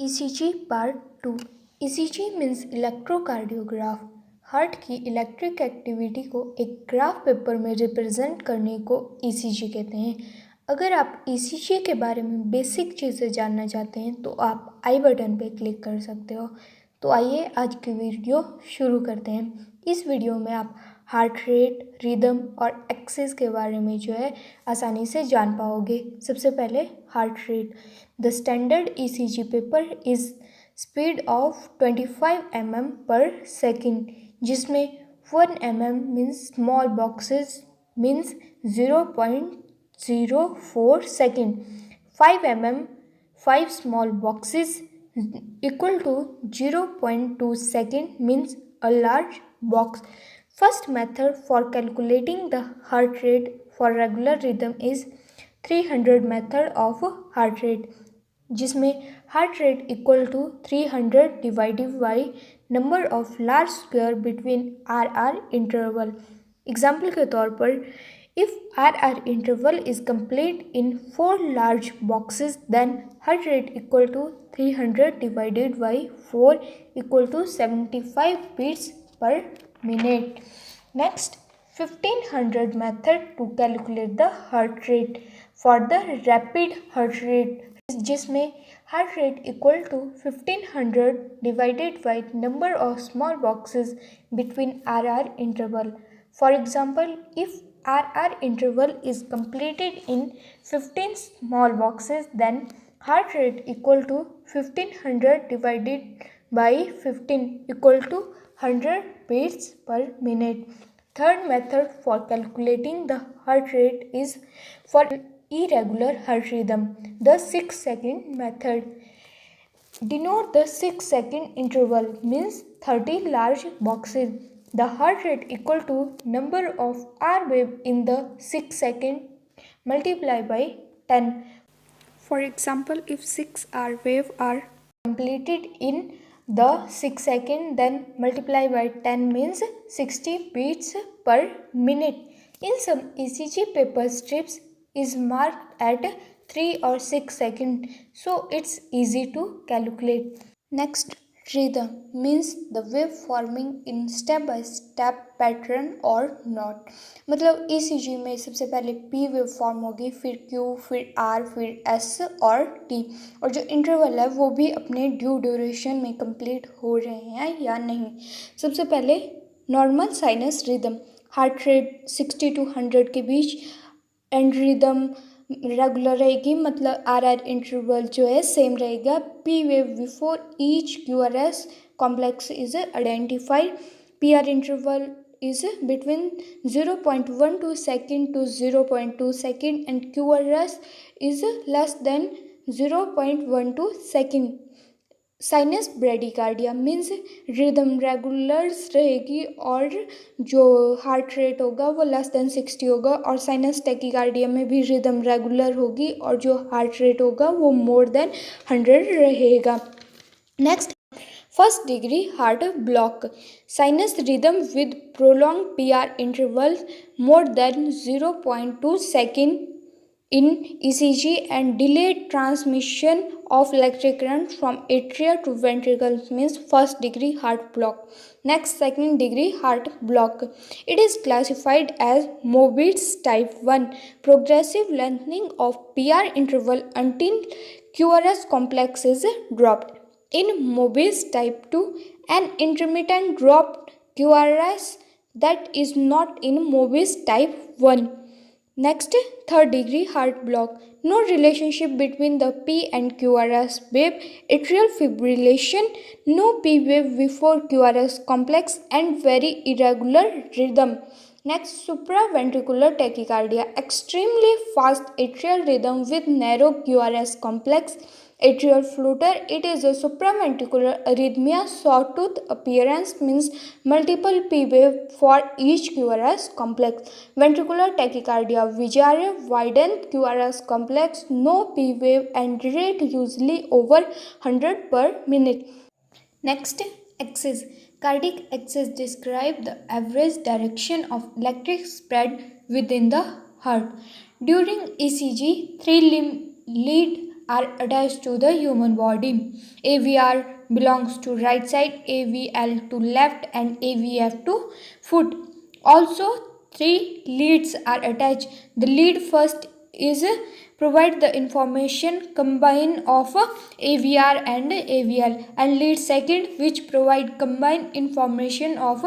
ECG Part 2. ECG means electrocardiograph. Heart की electric activity को एक ग्राफ पेपर में रिप्रेजेंट करने को ECG कहते हैं। अगर आप ECG के बारे में बेसिक चीज़ें जानना चाहते हैं तो आप आई बटन पर क्लिक कर सकते हो। तो आइए आज की वीडियो शुरू करते हैं। इस वीडियो में आप हार्ट रेट, रिदम और एक्सेस के बारे में जो है आसानी से जान पाओगे। सबसे पहले heart rate. The standard ECG paper is speed of 25 mm पर सेकेंड, जिसमें 1 mm means small boxes means 0.04 second, 5 mm 5 small boxes equal to 0.2 second means a large box. First method for calculating the heart rate for regular rhythm is 300 method of heart rate, जिसमें heart rate equal to 300 divided by number of large square between RR interval. Example के तौर पर if RR interval is complete in 4 large boxes, then heart rate equal to 300 divided by 4 equal to 75 beats per minute. Next, 1500 method to calculate the heart rate for the rapid heart rate, जिसमें heart rate equal to 1500 divided by number of small boxes between RR interval. For example, if RR interval is completed in 15 small boxes, then heart rate equal to 1500 divided by 15 equal to 100 beats per minute. Third method for calculating the heart rate is for irregular heart rhythm, the 6-second method. Denote the 6-second interval means 30 large boxes. The heart rate equal to number of R wave in the 6 second multiplied by 10. For example, if 6 R wave are completed in the 6 second, then multiply by 10 means 60 beats per minute. In some ECG paper strips is marked at 3 or 6 seconds, so it's easy to calculate. Next, rhythm means the wave forming in step by step pattern or not. मतलब ECG में सबसे पहले P wave form होगी, फिर Q, फिर R, फिर S और T, और जो इंटरवल है वो भी अपने ड्यू ड्यूरेशन में कंप्लीट हो रहे हैं या नहीं। सबसे पहले normal sinus rhythm, heart rate 60 to 100 के बीच, एंड रिदम रेगुलर रहेगी, मतलब RR इंटरवल जो है सेम रहेगा। P wave before each QRS complex is identified. PR interval is between 0.12 second to 0.2 second and QRS is less than 0.12 second. Sinus bradycardia means rhythm regulars रहेगी और जो heart rate होगा वो less than 60 होगा, और sinus tachycardia में भी rhythm regular होगी और जो हार्ट रेट होगा वो मोर देन 100 रहेगा। Next, first degree heart block, sinus rhythm with prolong PR interval more than 0.2 second in ECG and delayed transmission of electric current from atria to ventricles means first degree heart block. Next, second degree heart block. It is classified as Mobitz type 1, progressive lengthening of PR interval until QRS complex is dropped. In Mobitz type 2, an intermittent dropped QRS that is not in Mobitz type 1. Next, third degree heart block. No relationship between the P and QRS wave, atrial fibrillation, no P wave before QRS complex, and very irregular rhythm. Next, supraventricular tachycardia, extremely fast atrial rhythm with narrow QRS complex. Atrial flutter, it is a supraventricular arrhythmia, sawtooth appearance means multiple P wave for each QRS complex. Ventricular tachycardia, Vigiare, widened QRS complex, no P wave and rate usually over 100 per minute. Next, axis. Cardiac axis describe the average direction of electric spread within the heart. During ECG, three lead are attached to the human body. AVR belongs to right side, AVL to left, and AVF to foot. Also, three leads are attached. The lead first is provide the information combine of AVR and AVL, and lead second which provide combined information of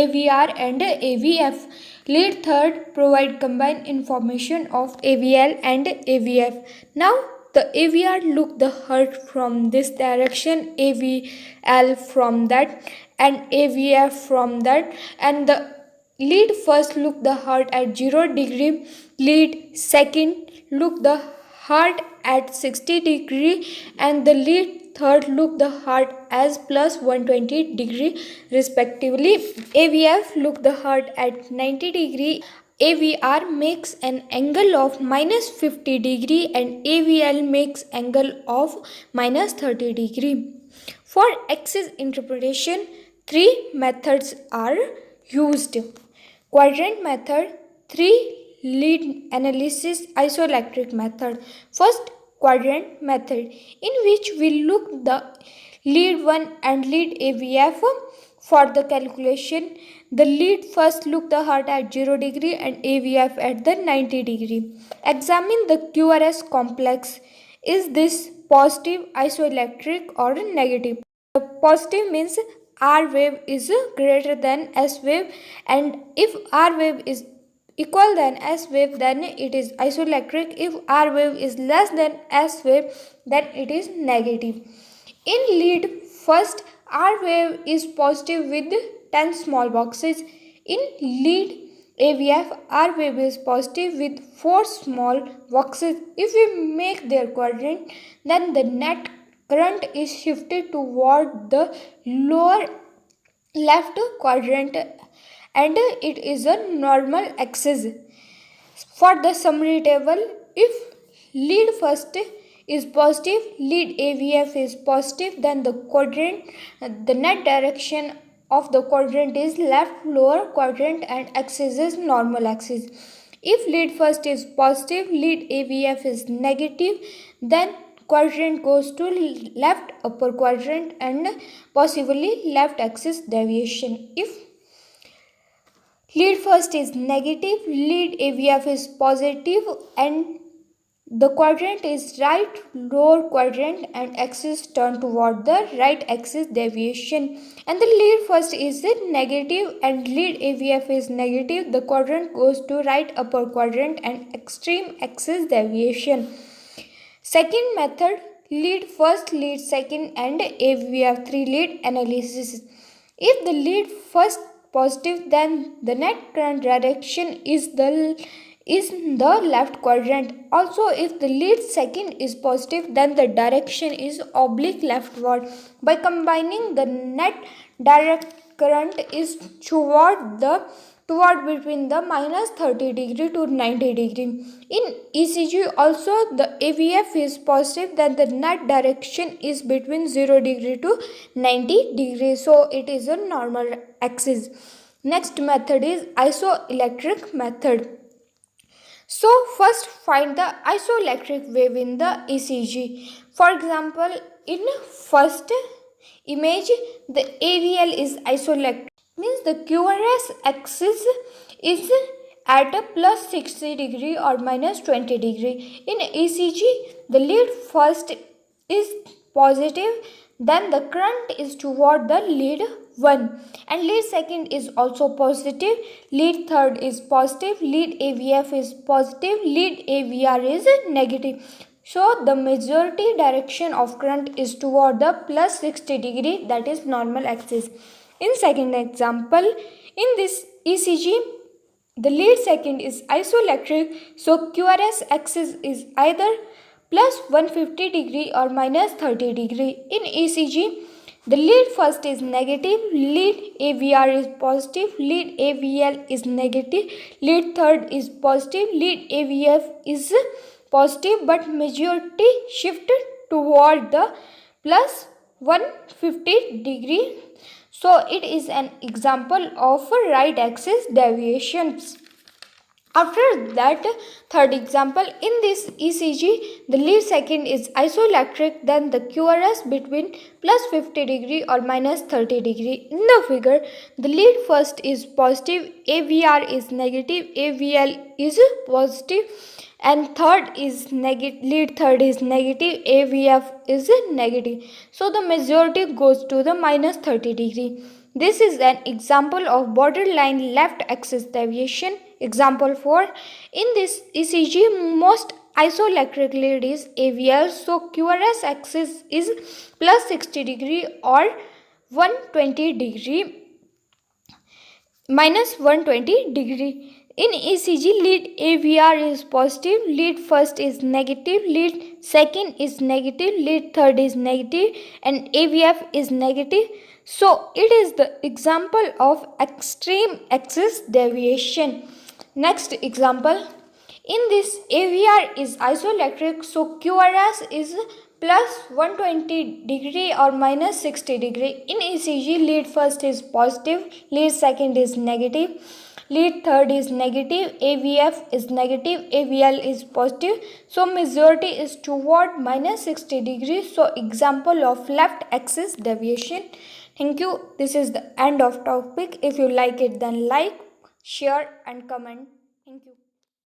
AVR and AVF. Lead third provide combined information of AVL and AVF. Now the AVR look the heart from this direction, AVL from that, and AVF from that, and the lead first look the heart at 0 degree, lead second look the heart at 60 degree, and the lead third look the heart as plus 120 degree respectively. AVF look the heart at 90 degree. AVR makes an angle of minus 50 degree and AVL makes angle of minus 30 degree. For axis interpretation, three methods are used. Quadrant method, three lead analysis, isoelectric method. First, quadrant method, in which we look the lead 1 and lead AVF for the calculation. The lead first look the heart at 0 degree and AVF at the 90 degree. Examine the QRS complex. Is this positive, isoelectric, or negative? The positive means R wave is greater than S wave, and if R wave is equal than S wave, then it is isoelectric. If R wave is less than S wave, then it is negative. In lead, first R wave is positive with 10 small boxes. In lead AVF, R wave is positive with 4 small boxes. If we make their quadrant, then the net current is shifted toward the lower left quadrant and it is a normal axis. For the summary table, if lead first is positive, lead AVF is positive, then the net direction of the quadrant is left lower quadrant and axis is normal axis. If lead first is positive, lead AVF is negative, then quadrant goes to left upper quadrant and possibly left axis deviation. If lead first is negative, lead AVF is positive, and the quadrant is right lower quadrant and axis turn toward the right axis deviation. And the lead first is negative and lead AVF is negative, the quadrant goes to right upper quadrant and extreme axis deviation. Second method, lead first, lead second, and AVF 3 lead analysis. If the lead first positive, then the net current direction is the left quadrant. Also, if the lead second is positive, then the direction is oblique leftward. By combining, the net direct current is toward between the minus 30 degree to 90 degree. In ECG also the AVF is positive, then the net direction is between 0 degree to 90 degree. So it is a normal axis. Next method is isoelectric method. So first find the isoelectric wave in the ECG. For example, in first image the AVL is isoelectric, means the QRS axis is at a plus 60 degree or minus 20 degree. In ECG, the lead first is positive, then the current is toward the lead 1 and lead second is also positive, lead third is positive, lead AVF is positive, lead AVR is negative. So the majority direction of current is toward the plus 60 degree, that is normal axis. In second example, in this ECG, the lead second is isoelectric, so QRS axis is either plus 150 degree or minus 30 degree. In ECG, the lead first is negative, lead AVR is positive, lead AVL is negative, lead third is positive, lead AVF is positive, but majority shifted toward the plus 150 degree. So it is an example of right axis deviations. After that, third example, in this ECG, the lead second is isoelectric, then the QRS between plus 50 degree or minus 30 degree. In the figure, the lead first is positive, AVR is negative, AVL is positive, and third is negative, lead third is negative, AVF is negative. So the majority goes to the minus 30 degree. This is an example of borderline left axis deviation. Example 4. In this ECG, most isoelectric lead is AVL, so QRS axis is plus 60 degree or 120 degree minus 120 degree. In ECG, lead AVR is positive, lead first is negative, lead second is negative, lead third is negative, and AVF is negative. So it is the example of extreme axis deviation. Next example, in this AVR is isoelectric, so QRS is plus 120 degree or minus 60 degree. In ECG, lead first is positive, lead second is negative, lead third is negative, AVF is negative, AVL is positive. So majority is toward minus 60 degrees. So example of left axis deviation. Thank you. This is the end of topic. If you like it, then like, share and comment. Thank you.